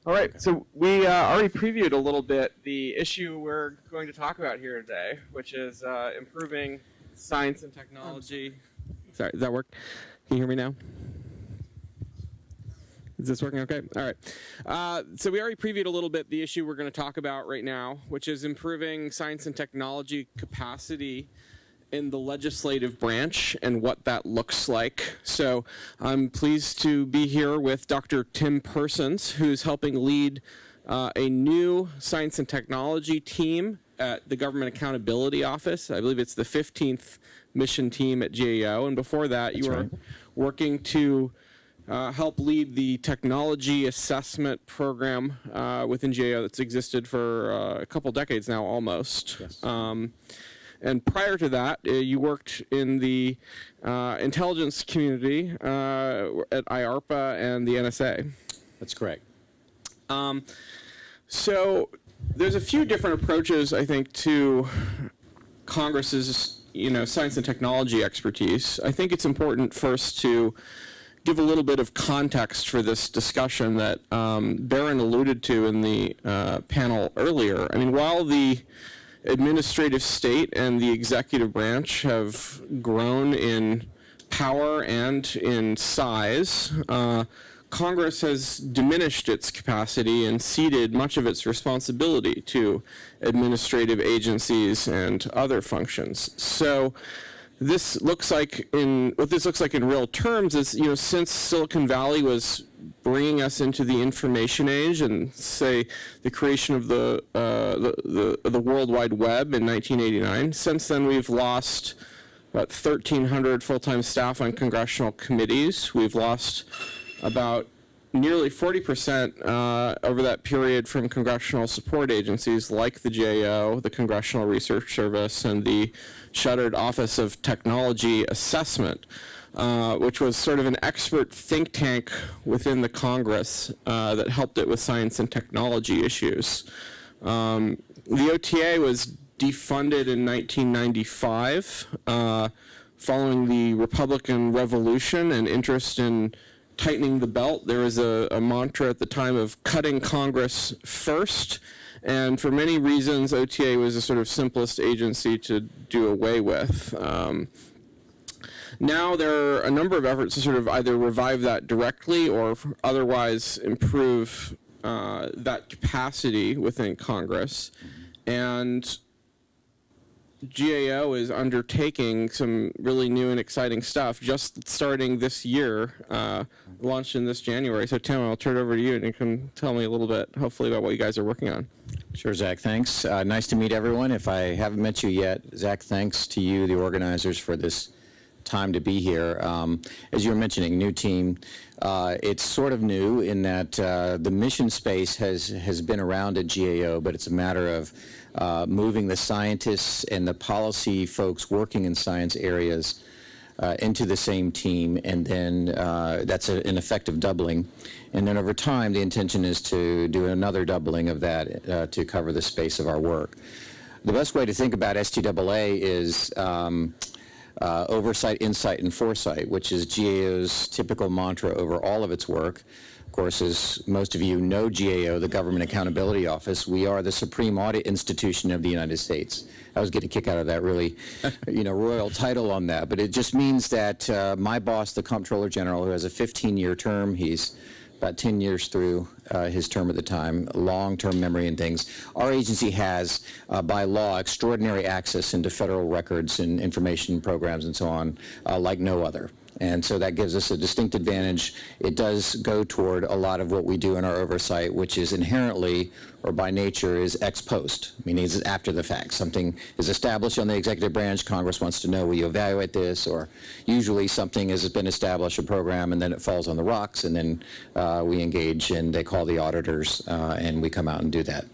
All right, so we already previewed a little bit the issue we're going to talk about here today, which is improving science and technology. Sorry, does that work? Can you hear me now? Is this working okay? All right. So we already previewed a little bit the issue we're going to talk about right now, which is improving science and technology capacity in the legislative branch and what that looks like. So I'm pleased to be here with Dr. Tim Persons, who's helping lead a new science and technology team at the Government Accountability Office. I believe it's the 15th mission team at GAO. And before that, you were working to help lead the technology assessment program within GAO that's existed for a couple decades now, almost. Yes. And prior to that, you worked in the intelligence community at IARPA and the NSA. That's correct. So there's a few different approaches, I think, to Congress's, science and technology expertise. I think it's important first to give a little bit of context for this discussion that Barron alluded to in the panel earlier. I mean, while the administrative state and the executive branch have grown in power and in size, Congress has diminished its capacity and ceded much of its responsibility to administrative agencies and other functions. So what this looks like in real terms is, since Silicon Valley was bringing us into the information age and, say, the creation of the World Wide Web in 1989, since then we've lost about 1,300 full-time staff on congressional committees. We've lost about nearly 40% over that period from congressional support agencies like the GAO, the Congressional Research Service, and the shuttered Office of Technology Assessment, which was sort of an expert think tank within the Congress that helped it with science and technology issues. The OTA was defunded in 1995 following the Republican Revolution and interest in tightening the belt. There was a mantra at the time of cutting Congress first, and for many reasons, OTA was the sort of simplest agency to do away with. Now there are a number of efforts to sort of either revive that directly or otherwise improve that capacity within Congress. And GAO is undertaking some really new and exciting stuff just starting this year, launched in this January. So Tim, I'll turn it over to you and you can tell me a little bit, hopefully, about what you guys are working on. Sure, Zach, thanks. Nice to meet everyone. If I haven't met you yet, Zach, thanks to you, the organizers, for this time to be here. As you were mentioning, new team. It's sort of new in that the mission space has been around at GAO, but it's a matter of moving the scientists and the policy folks working in science areas into the same team, and then that's an effective doubling. And then over time, the intention is to do another doubling of that to cover the space of our work. The best way to think about STAA is Oversight, Insight, and Foresight, which is GAO's typical mantra over all of its work. Of course, as most of you know GAO, the Government Accountability Office, we are the supreme audit institution of the United States. I was getting a kick out of that really, royal title on that. But it just means that my boss, the Comptroller General, who has a 15-year term, he's about 10 years through his term at the time, long-term memory and things. Our agency has, by law, extraordinary access into federal records and information programs and so on, like no other. And so that gives us a distinct advantage. It does go toward a lot of what we do in our oversight, which is inherently, or by nature, is ex post, meaning it's after the fact. Something is established on the executive branch, Congress wants to know, will you evaluate this? Or usually something has been established, a program, and then it falls on the rocks, and then we engage, and they call the auditors, and we come out and do that.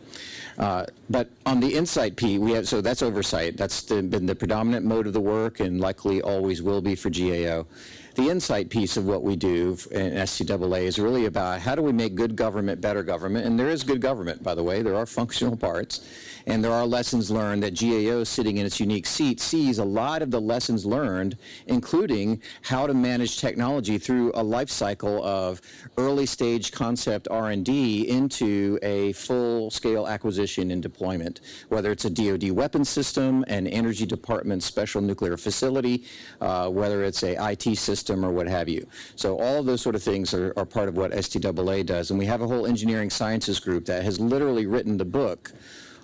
But on the insight piece, so that's oversight. That's been the predominant mode of the work and likely always will be for GAO. the insight piece of what we do in STAA is really about how do we make good government better government, and there is good government, by the way. There are functional parts, and there are lessons learned that GAO, sitting in its unique seat, sees a lot of the lessons learned, including how to manage technology through a life cycle of early stage concept R&D into a full-scale acquisition and deployment, whether it's a DoD weapons system, an Energy Department special nuclear facility, whether it's a IT system or what have you. So all of those sort of things are part of what STAA does, and we have a whole engineering sciences group that has literally written the book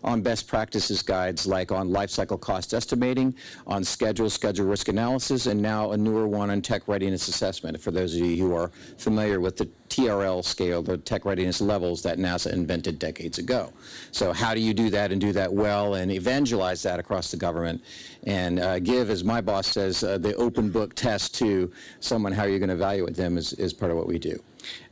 on best practices guides, like on life cycle cost estimating, on schedule risk analysis, and now a newer one on tech readiness assessment, for those of you who are familiar with the TRL scale, the tech readiness levels that NASA invented decades ago. So how do you do that and do that well and evangelize that across the government and give, as my boss says, the open book test to someone, how you're going to evaluate them is part of what we do.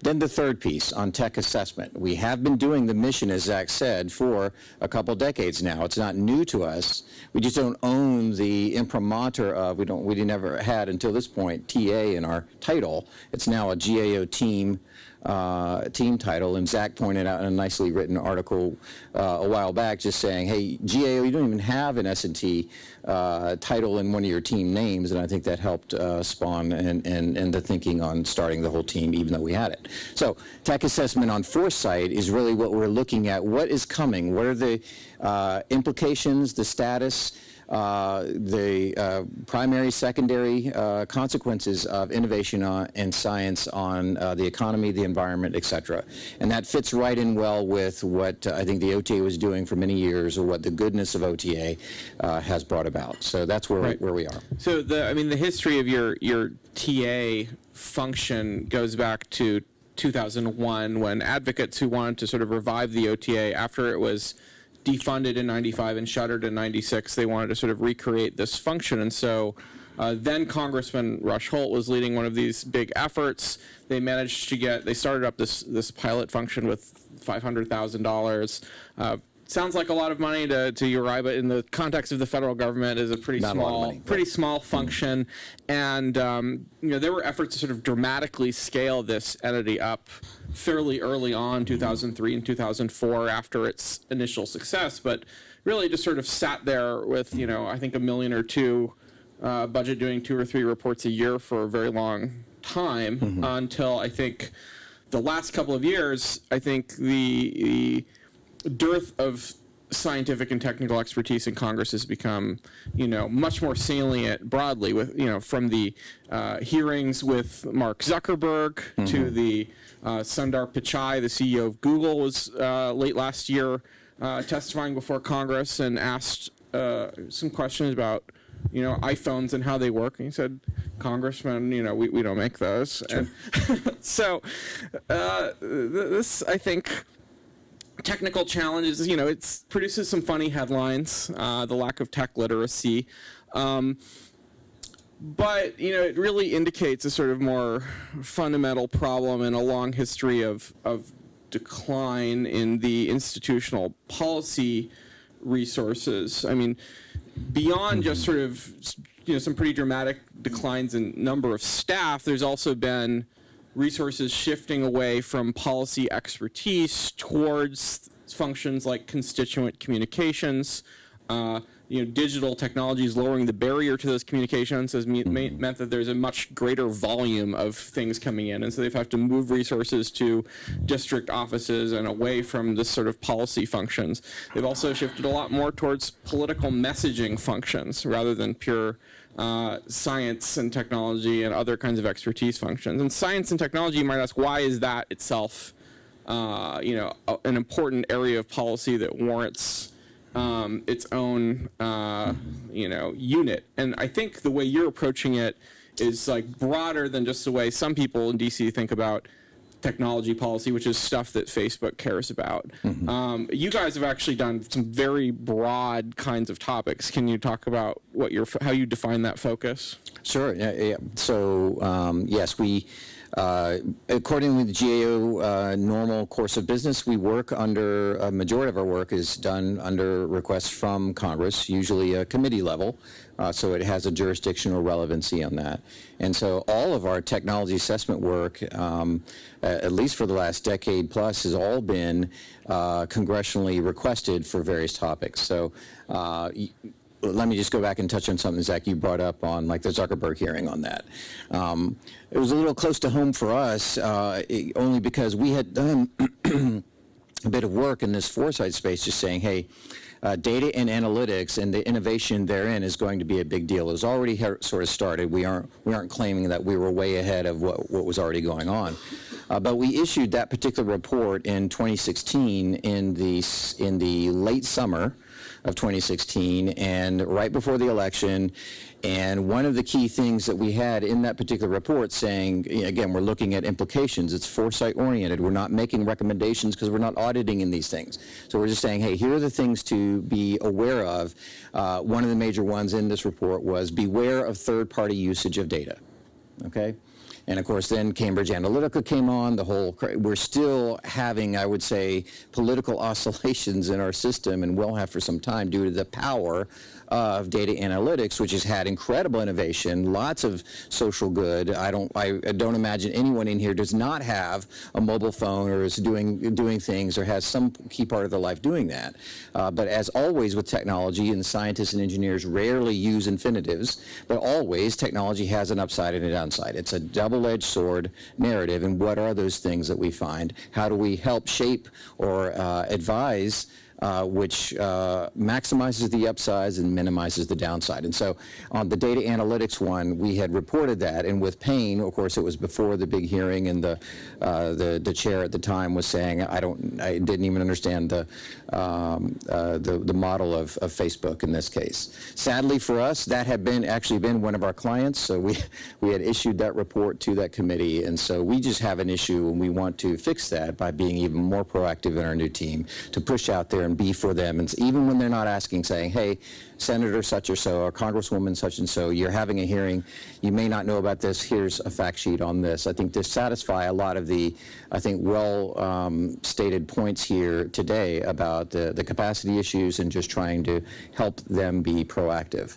Then the third piece on tech assessment. We have been doing the mission, as Zach said, for a couple decades now. It's not new to us. We just don't own the imprimatur of, we never had until this point, TA in our title. It's now a GAO team title, and Zach pointed out in a nicely written article a while back just saying, hey, GAO, you don't even have an S&T title in one of your team names, and I think that helped spawn and the thinking on starting the whole team, even though we had it. So tech assessment on foresight is really what we're looking at. What is coming? What are the implications, the status, the primary, secondary consequences of innovation and science on the economy, the environment, et cetera. And that fits right in well with what I think the OTA was doing for many years, or what the goodness of OTA has brought about. So that's where we are. So the history of your TA function goes back to 2001, when advocates who wanted to sort of revive the OTA after it was defunded in 95 and shuttered in 96, they wanted to sort of recreate this function. And so then Congressman Rush Holt was leading one of these big efforts. They managed to they started up this pilot function with $500,000. Sounds like a lot of money to URI, but in the context of the federal government is a pretty small function. And there were efforts to sort of dramatically scale this entity up fairly early on, 2003 and 2004, after its initial success, but really just sort of sat there with, I think $1 million or $2 million budget, doing 2 or 3 reports a year for a very long time, until I think the last couple of years, I think the dearth of scientific and technical expertise in Congress has become, much more salient broadly, with, from the hearings with Mark Zuckerberg to the Sundar Pichai, the CEO of Google, was late last year testifying before Congress and asked some questions about, iPhones and how they work. And he said, Congressman, we don't make those. Sure. And so this, I think, technical challenges, it produces some funny headlines, the lack of tech literacy. But, it really indicates a sort of more fundamental problem in a long history of decline in the institutional policy resources. I mean, beyond just sort of, some pretty dramatic declines in number of staff, there's also been resources shifting away from policy expertise towards functions like constituent communications. Digital technologies lowering the barrier to those communications has meant that there's a much greater volume of things coming in, and so they've had to move resources to district offices and away from this sort of policy functions. They've also shifted a lot more towards political messaging functions rather than pure science and technology and other kinds of expertise functions. And science and technology, you might ask, why is that itself, an important area of policy that warrants its own, unit? And I think the way you're approaching it is like broader than just the way some people in DC think about technology policy, which is stuff that Facebook cares about. You guys have actually done some very broad kinds of topics. Can you talk about how you define that focus? Sure. Yeah. So yes, we According to the GAO normal course of business, we work under, a majority of our work is done under requests from Congress, usually a committee level, so it has a jurisdictional relevancy on that. And so all of our technology assessment work, at least for the last decade plus, has all been congressionally requested for various topics. So let me just go back and touch on something, Zach, you brought up on like the Zuckerberg hearing on that. It was a little close to home for us, only because we had done a bit of work in this Foresight space, just saying, hey, data and analytics and the innovation therein is going to be a big deal. It was already sort of started. We aren't claiming that we were way ahead of what was already going on. But we issued that particular report in 2016 in the late summer of 2016 and right before the election. And one of the key things that we had in that particular report saying, again, we're looking at implications. It's foresight oriented. We're not making recommendations because we're not auditing in these things. So we're just saying, hey, here are the things to be aware of. One of the major ones in this report was beware of third-party usage of data. Okay? And of course, then Cambridge Analytica came on, we're still having, I would say, political oscillations in our system, and will have for some time due to the power of data analytics, which has had incredible innovation, lots of social good. I don't imagine anyone in here does not have a mobile phone or is doing things or has some key part of their life doing that. But as always with technology, and scientists and engineers rarely use infinitives, but always technology has an upside and a downside. It's a double-edged sword narrative, and what are those things that we find? How do we help shape or advise which maximizes the upsides and minimizes the downside. And so on the data analytics one, we had reported that, and with Payne, of course, it was before the big hearing, and the chair at the time was saying, I didn't even understand the model of Facebook in this case. Sadly for us, that had actually been one of our clients, so we had issued that report to that committee, and so we just have an issue, and we want to fix that by being even more proactive in our new team to push out there and be for them, and even when they're not asking, saying, hey, Senator such or so, or Congresswoman such and so, you're having a hearing, you may not know about this, here's a fact sheet on this. I think to satisfy a lot of the, I think, stated points here today about the capacity issues and just trying to help them be proactive.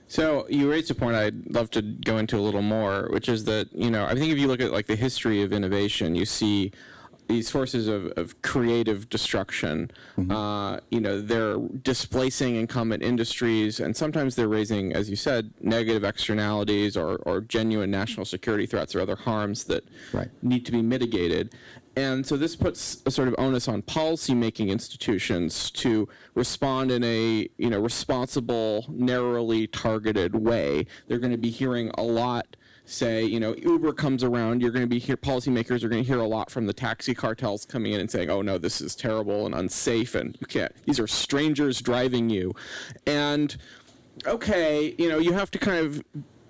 So you raised a point I'd love to go into a little more, which is that, I think if you look at like the history of innovation, you see these forces of creative destruction. Mm-hmm. They're displacing incumbent industries, and sometimes they're raising, as you said, negative externalities or genuine national security threats or other harms that need to be mitigated. And so this puts a sort of onus on policy-making institutions to respond in a responsible, narrowly targeted way. They're going to be hearing a lot. Say, Uber comes around, you're going to be policymakers are going to hear a lot from the taxi cartels coming in and saying, oh no, this is terrible and unsafe, and you can't, these are strangers driving you. And okay, you have to kind of,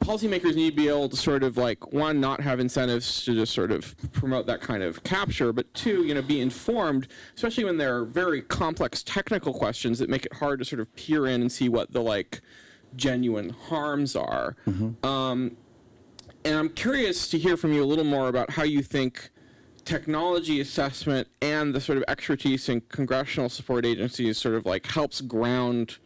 policymakers need to be able to sort of like, one, not have incentives to just sort of promote that kind of capture, but two, be informed, especially when there are very complex technical questions that make it hard to sort of peer in and see what the like genuine harms are. Mm-hmm. And I'm curious to hear from you a little more about how you think technology assessment and the sort of expertise in congressional support agencies sort of like helps ground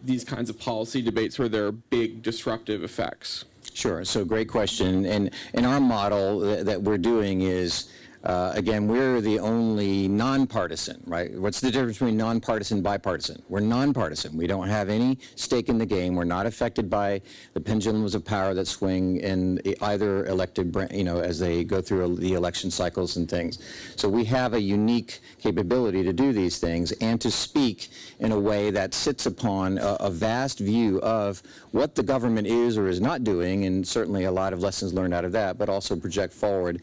these kinds of policy debates where there are big disruptive effects. Sure. So great question. And our model that we're doing is, again, we're the only nonpartisan, right? What's the difference between nonpartisan and bipartisan? We're nonpartisan. We don't have any stake in the game. We're not affected by the pendulums of power that swing in either elected, as they go through the election cycles and things. So we have a unique capability to do these things and to speak in a way that sits upon a vast view of what the government is or is not doing, and certainly a lot of lessons learned out of that, but also project forward,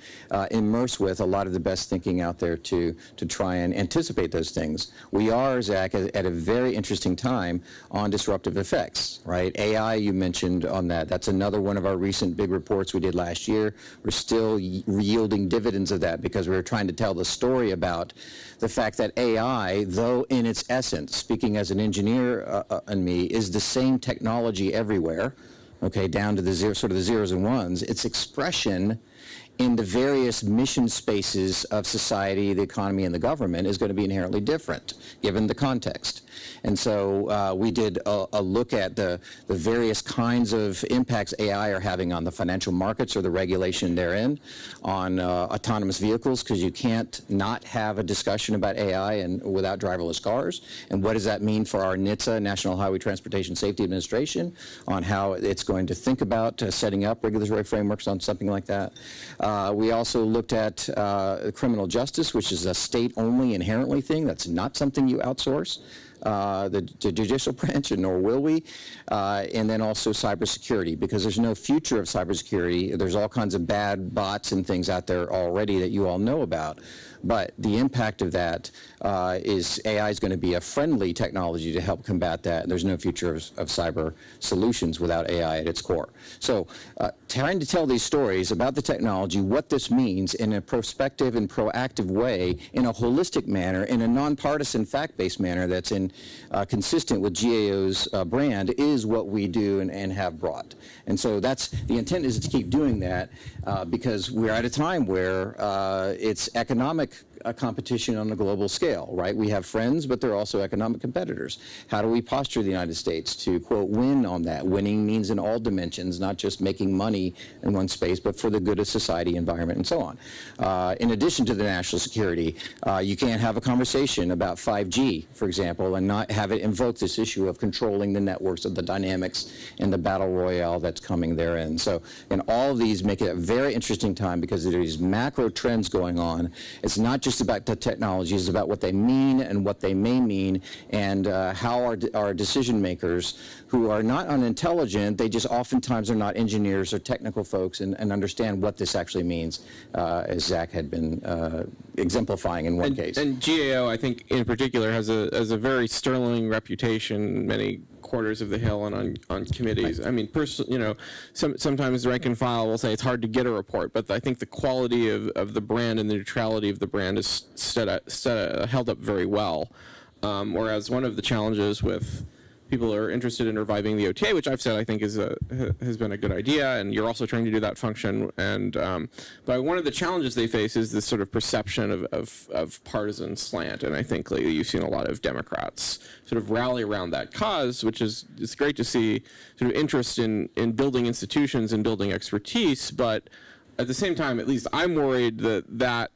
immerse with a lot of the best thinking out there to try and anticipate those things. We are, Zach, at a very interesting time on disruptive effects, right? AI, you mentioned on that. That's another one of our recent big reports we did last year. We're still yielding dividends of that because we were trying to tell the story about the fact that AI, though in its essence, speaking as an engineer and me, is the same technology everywhere, okay, down to the zeros and ones. Its expression in the various mission spaces of society, the economy, and the government is going to be inherently different, given the context. And so we did a look at the various kinds of impacts AI are having on the financial markets or the regulation therein, on autonomous vehicles, because you can't not have a discussion about AI and without driverless cars, and what does that mean for our NHTSA, National Highway Transportation Safety Administration, on how it's going to think about setting up regulatory frameworks on something like that. We also looked at criminal justice, which is a state-only inherently thing. That's not something you outsource. The judicial branch, and nor will we, and then also cybersecurity, because there's no future of cybersecurity. There's all kinds of bad bots and things out there already that you all know about. But the impact of that is AI is going to be a friendly technology to help combat that. There's no future of cyber solutions without AI at its core. So trying to tell these stories about the technology, what this means in a prospective and proactive way, in a holistic manner, in a nonpartisan, fact-based manner that's consistent with GAO's brand, is what we do and have brought. And so that's the intent, is to keep doing that because we're at a time where it's economic competition on a global scale, right? We have friends, but they're also economic competitors. How do we posture the United States to, quote, win on that? Winning means in all dimensions, not just making money in one space, but for the good of society, environment, and so on. In addition to the national security, you can't have a conversation about 5G, for example, and not have it invoke this issue of controlling the networks, of the dynamics, and the battle royale that's coming therein. So, and all of these make it a very interesting time because there are these macro trends going on. It's not just about the technology, it's about what they mean and what they may mean, and how our decision makers, who are not unintelligent, they just oftentimes are not engineers or technical folks and understand what this actually means, as Zach had been exemplifying in one case. And GAO, I think, in particular, has a very sterling reputation, many quarters of the Hill and on committees. Right. I mean, you know, sometimes the rank and file will say it's hard to get a report, but I think the quality of the brand and the neutrality of the brand is held up very well. Whereas one of the challenges with people who are interested in reviving the OTA, which I've said I think has been a good idea, and you're also trying to do that function. And but one of the challenges they face is this sort of perception of partisan slant, and I think lately you've seen a lot of Democrats sort of rally around that cause, which is, it's great to see sort of interest in building institutions and building expertise, but at the same time, at least I'm worried that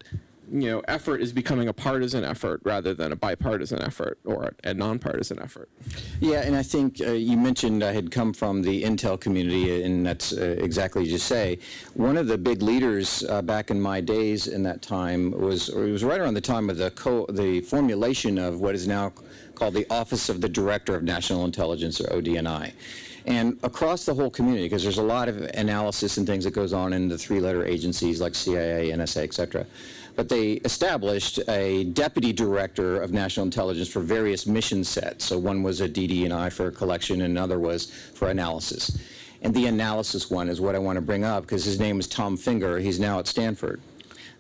you know, effort is becoming a partisan effort rather than a bipartisan effort or a nonpartisan effort. Yeah, and I think you mentioned I had come from the Intel community, and that's exactly as you say. One of the big leaders back in my days in that time it was right around the time of the formulation of what is now called the Office of the Director of National Intelligence, or ODNI. And across the whole community, because there's a lot of analysis and things that goes on in the three-letter agencies like CIA, NSA, et cetera. But they established a deputy director of national intelligence for various mission sets. So one was a DD&I for collection, and another was for analysis. And the analysis one is what I want to bring up, because his name is Tom Finger. He's now at Stanford.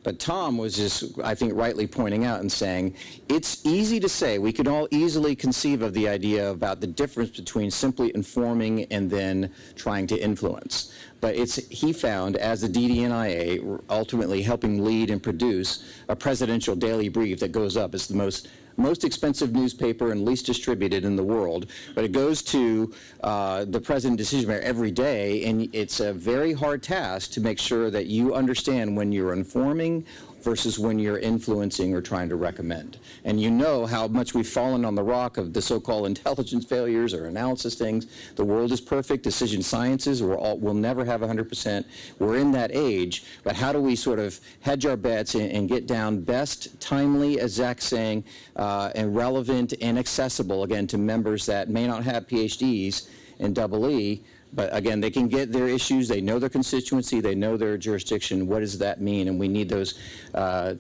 But Tom was just, I think, rightly pointing out and saying, it's easy to say, we can all easily conceive of the idea about the difference between simply informing and then trying to influence. But he found, as the DD&IA, ultimately helping lead and produce a presidential daily brief that goes up. It's the most expensive newspaper and least distributed in the world, but it goes to the president decision maker every day, and it's a very hard task to make sure that you understand when you're informing versus when you're influencing or trying to recommend. And you know how much we've fallen on the rock of the so-called intelligence failures or analysis things. The world is perfect. Decision sciences, we'll never have 100%. We're in that age, but how do we sort of hedge our bets and get down best, timely, as Zach's saying, and relevant and accessible, again, to members that may not have PhDs in EE, but again, they can get their issues, they know their constituency, they know their jurisdiction. What does that mean? And we need those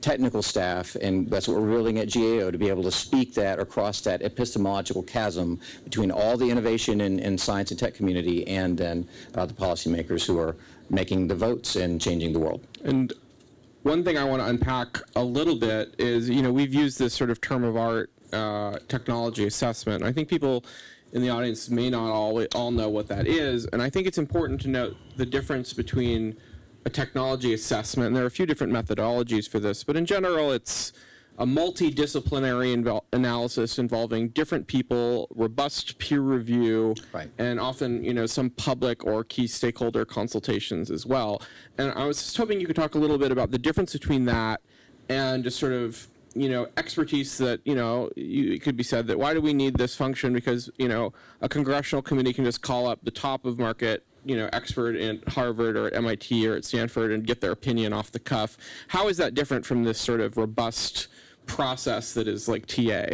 technical staff, and that's what we're building at GAO, to be able to speak that across that epistemological chasm between all the innovation in science and tech community and then the policymakers who are making the votes and changing the world. And one thing I want to unpack a little bit is, you know, we've used this sort of term of art, technology assessment. I think people in the audience may not all know what that is, and I think it's important to note the difference between a technology assessment. And there are a few different methodologies for this, but in general, it's a multidisciplinary analysis involving different people, robust peer review, right, and often, some public or key stakeholder consultations as well. And I was just hoping you could talk a little bit about the difference between that and just sort of, expertise that, it could be said that why do we need this function? Because, a congressional committee can just call up the top of market expert at Harvard or at MIT or at Stanford and get their opinion off the cuff. How is that different from this sort of robust process that is like TA?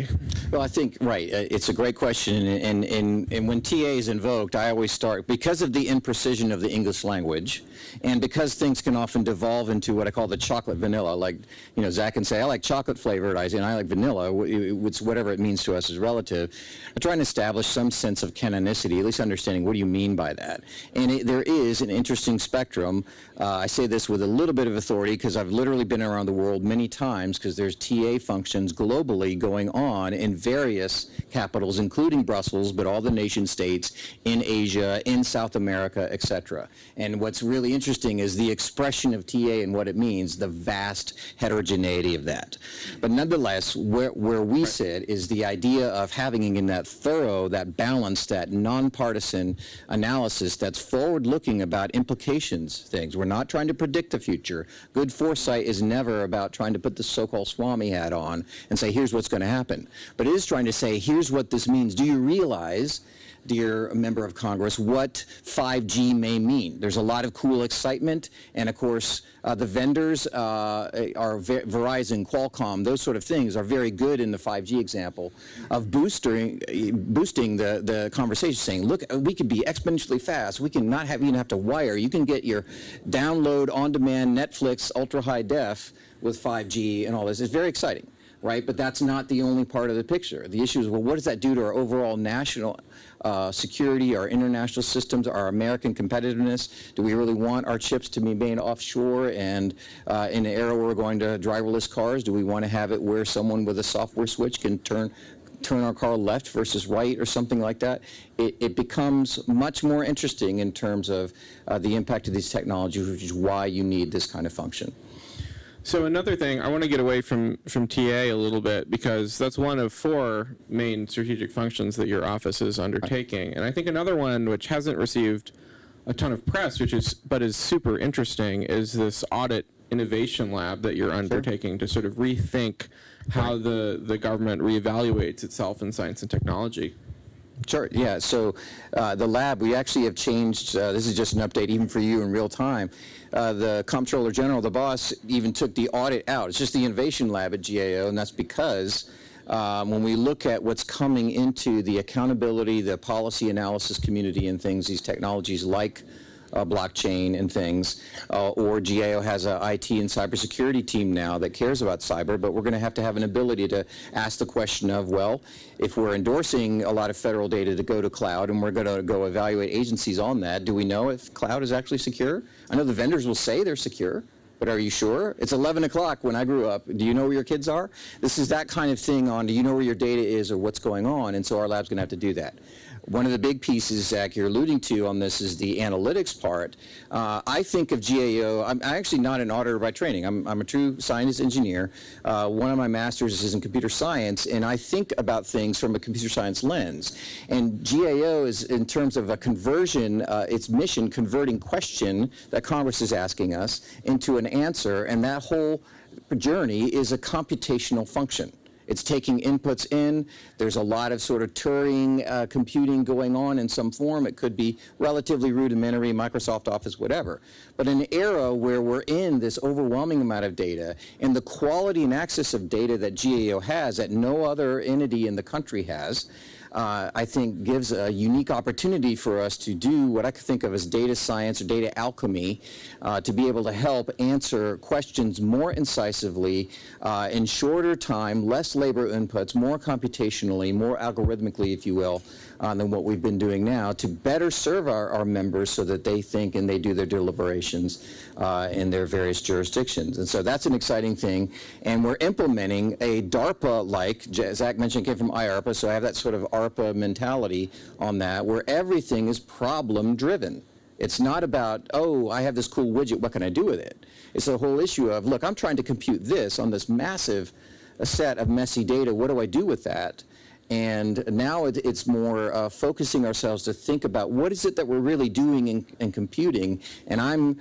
Well, I think, right, it's a great question, and when TA is invoked, I always start, because of the imprecision of the English language, and because things can often devolve into what I call the chocolate vanilla, like, Zach can say, I like chocolate flavored ice, and I like vanilla, whatever it means to us is relative. I try and establish some sense of canonicity, at least understanding what do you mean by that. And there is an interesting spectrum. I say this with a little bit of authority because I've literally been around the world many times, because there's TA functions globally going on in various capitals, including Brussels, but all the nation states, in Asia, in South America, etc. And what's really interesting is the expression of TA and what it means, the vast heterogeneity of that. But nonetheless, where we sit is the idea of having in that thorough, that balanced, that nonpartisan analysis that's forward-looking about implications, things. We're not trying to predict the future. Good foresight is never about trying to put the so-called Swami hat on and say, here's what's going to happen. But it is trying to say, here's what this means. Do you realize, dear member of Congress, what 5G may mean? There's a lot of cool excitement, and of course, the vendors are Verizon, Qualcomm, those sort of things are very good in the 5G example of boosting the conversation, saying, look, we could be exponentially fast. We can not even have to wire. You can get your download on-demand Netflix ultra-high def with 5G and all this. It's very exciting, right? But that's not the only part of the picture. The issue is, well, what does that do to our overall national security, our international systems, our American competitiveness? Do we really want our chips to be made offshore and in an era where we're going to driverless cars? Do we want to have it where someone with a software switch can turn our car left versus right or something like that? It becomes much more interesting in terms of the impact of these technologies, which is why you need this kind of function. So another thing, I want to get away from TA a little bit, because that's one of 4 main strategic functions that your office is undertaking. Right. And I think another one which hasn't received a ton of press, but is super interesting, is this Audit Innovation Lab that you're undertaking to sort of rethink how the government reevaluates itself in science and technology. Sure, yeah. So the lab, we actually have changed, this is just an update even for you in real time. The Comptroller General, the boss, even took the audit out. It's just the Innovation Lab at GAO, and that's because when we look at what's coming into the accountability, the policy analysis community and things, these technologies like blockchain and things, or GAO has an IT and cybersecurity team now that cares about cyber, but we're going to have an ability to ask the question of, well, if we're endorsing a lot of federal data to go to cloud and we're going to go evaluate agencies on that, do we know if cloud is actually secure? I know the vendors will say they're secure, but are you sure? It's 11 o'clock when I grew up. Do you know where your kids are? This is that kind of thing on, do you know where your data is or what's going on? And so our lab's going to have to do that. One of the big pieces, Zach, you're alluding to on this is the analytics part. I think of GAO, I'm actually not an auditor by training. I'm a true scientist engineer. One of my masters is in computer science, and I think about things from a computer science lens. And GAO is, in terms of a conversion, its mission, converting question that Congress is asking us into an answer, and that whole journey is a computational function. It's taking inputs in. There's a lot of sort of Turing computing going on in some form. It could be relatively rudimentary, Microsoft Office, whatever. But in an era where we're in this overwhelming amount of data, and the quality and access of data that GAO has that no other entity in the country has, I think gives a unique opportunity for us to do what I could think of as data science or data alchemy, to be able to help answer questions more incisively, in shorter time, less labor inputs, more computationally, more algorithmically, if you will, than what we've been doing now, to better serve our members so that they think and they do their deliberations in their various jurisdictions. And so that's an exciting thing. And we're implementing a DARPA-like, Zach mentioned came from IARPA, so I have that sort of ARPA mentality on that, where everything is problem-driven. It's not about, oh, I have this cool widget, what can I do with it? It's the whole issue of, look, I'm trying to compute this on this massive set of messy data. What do I do with that? And now it's more focusing ourselves to think about what is it that we're really doing and computing. And I'm,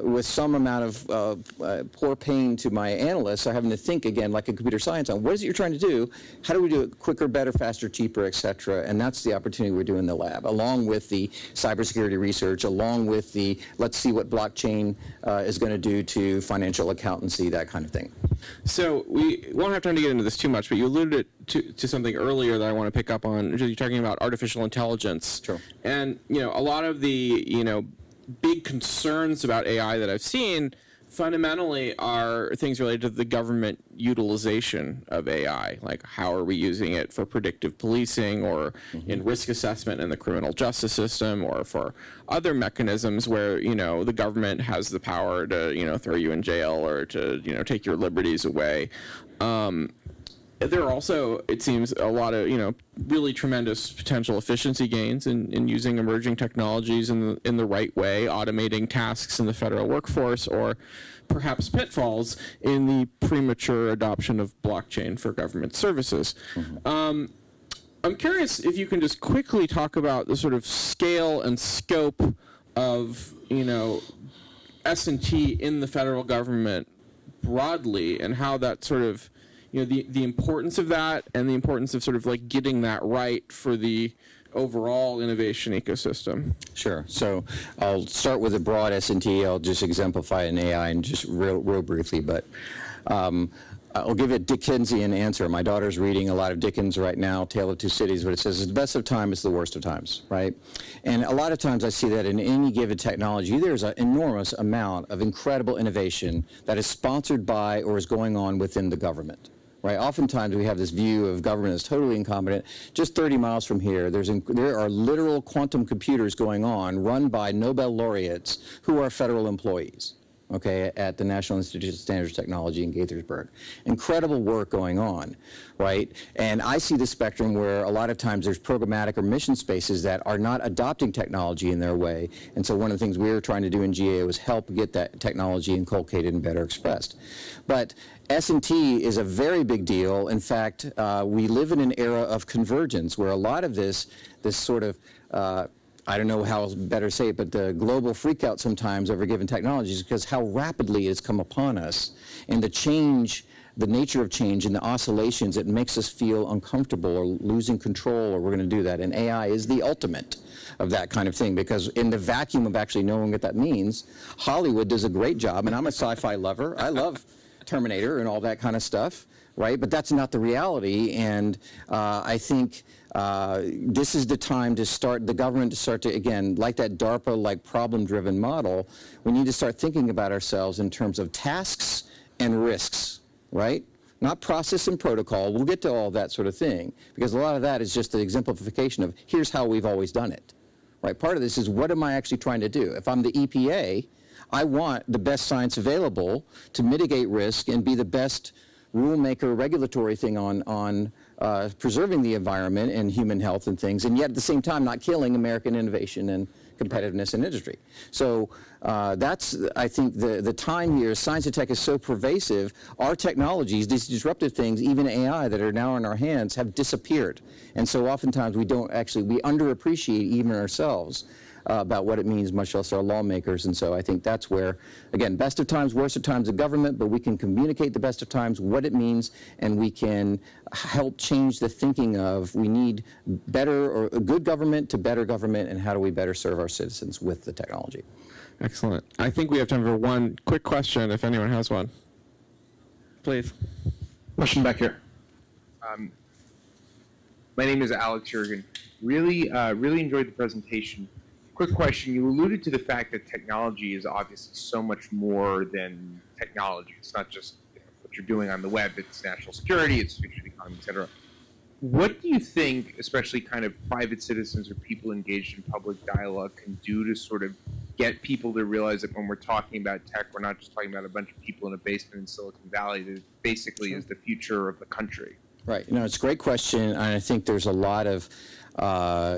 with some amount of poor pain to my analysts, are having to think again like a computer science on what is it you're trying to do, how do we do it quicker, better, faster, cheaper, et cetera. And that's the opportunity we're doing in the lab, along with the cybersecurity research, along with the let's see what blockchain is going to do to financial accountancy, that kind of thing. So we won't have time to get into this too much, but you alluded to something earlier that I want to pick up on. You're talking about artificial intelligence. Sure. And, a lot of the, big concerns about AI that I've seen fundamentally are things related to the government utilization of AI. Like, how are we using it for predictive policing or in risk assessment in the criminal justice system, or for other mechanisms where, the government has the power to, throw you in jail or to, take your liberties away. There are also, it seems, a lot of, really tremendous potential efficiency gains in using emerging technologies in the right way, automating tasks in the federal workforce, or perhaps pitfalls in the premature adoption of blockchain for government services. I'm curious if you can just quickly talk about the sort of scale and scope of, S&T in the federal government broadly, and how that sort of, the importance of that, and the importance of sort of like getting that right for the overall innovation ecosystem. Sure. So I'll start with a broad S&T. I'll just exemplify an AI and just real briefly, but I'll give a Dickensian answer. My daughter's reading a lot of Dickens right now, Tale of Two Cities, but it says, the best of times is the worst of times, right? And a lot of times I see that in any given technology, there's an enormous amount of incredible innovation that is sponsored by or is going on within the government. Right. Oftentimes we have this view of government as totally incompetent. Just 30 miles from here, there are literal quantum computers going on, run by Nobel laureates who are federal employees, okay, at the National Institute of Standards and Technology in Gaithersburg. Incredible work going on, right? And I see the spectrum where a lot of times there's programmatic or mission spaces that are not adopting technology in their way. And so one of the things we're trying to do in GAO is help get that technology inculcated and better expressed. But S&T is a very big deal. In fact, we live in an era of convergence where a lot of this sort of, I don't know how else better say it, but the global freakout sometimes over given technologies, because how rapidly it's come upon us, and the change, the nature of change and the oscillations, it makes us feel uncomfortable or losing control, or we're going to do that. And AI is the ultimate of that kind of thing, because in the vacuum of actually knowing what that means, Hollywood does a great job, and I'm a sci-fi lover. I love Terminator and all that kind of stuff, right? But that's not the reality, and I think this is the time to start, the government to start to, again, like that DARPA-like problem-driven model, we need to start thinking about ourselves in terms of tasks and risks, right? Not process and protocol. We'll get to all that sort of thing, because a lot of that is just the exemplification of here's how we've always done it, right? Part of this is what am I actually trying to do? If I'm the EPA, I want the best science available to mitigate risk and be the best rulemaker, regulatory thing on preserving the environment and human health and things, and yet at the same time not killing American innovation and competitiveness in industry. So that's, I think, the time here. Science and tech is so pervasive. Our technologies, these disruptive things, even AI that are now in our hands, have disappeared. And so oftentimes we underappreciate even ourselves about what it means, much less our lawmakers. And so I think that's where, again, best of times, worst of times of government, but we can communicate the best of times, what it means, and we can help change the thinking of we need better or a good government to better government, and how do we better serve our citizens with the technology. Excellent. I think we have time for one quick question, if anyone has one. Please. Question back here. My name is Alex Jurgen. Really enjoyed the presentation. Quick question. You alluded to the fact that technology is obviously so much more than technology. It's not just what you're doing on the web. It's national security, it's future economy, et cetera. What do you think, especially kind of private citizens or people engaged in public dialogue, can do to sort of get people to realize that when we're talking about tech, we're not just talking about a bunch of people in a basement in Silicon Valley, that it basically is the future of the country? Right. It's a great question, and I think there's a lot of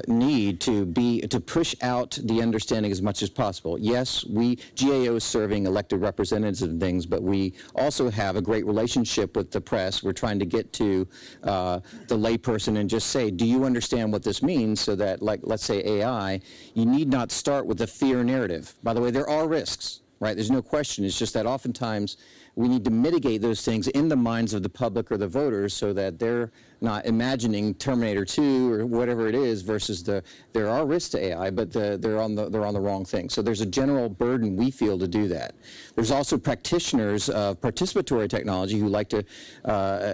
need to push out the understanding as much as possible. Yes, GAO is serving elected representatives and things, but we also have a great relationship with the press. We're trying to get to the layperson and just say, do you understand what this means? So that, like, let's say AI, you need not start with a fear narrative. By the way, there are risks, right? There's no question. It's just that oftentimes we need to mitigate those things in the minds of the public or the voters so that they're not imagining Terminator 2 or whatever it is versus there are risks to AI, but they're on the wrong thing. So there's a general burden we feel to do that. There's also practitioners of participatory technology who like to,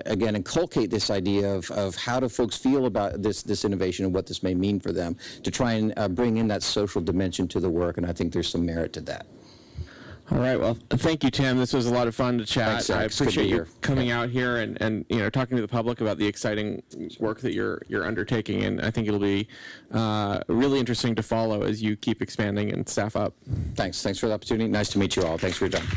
again, inculcate this idea of how do folks feel about this innovation and what this may mean for them, to try and bring in that social dimension to the work, and I think there's some merit to that. All right. Well, thank you, Tim. This was a lot of fun to chat. Thanks, I Alex. appreciate Good to be you here. coming out here and talking to the public about the exciting work that you're undertaking. And I think it'll be really interesting to follow as you keep expanding and staff up. Thanks for the opportunity. Nice to meet you all. Thanks for your time.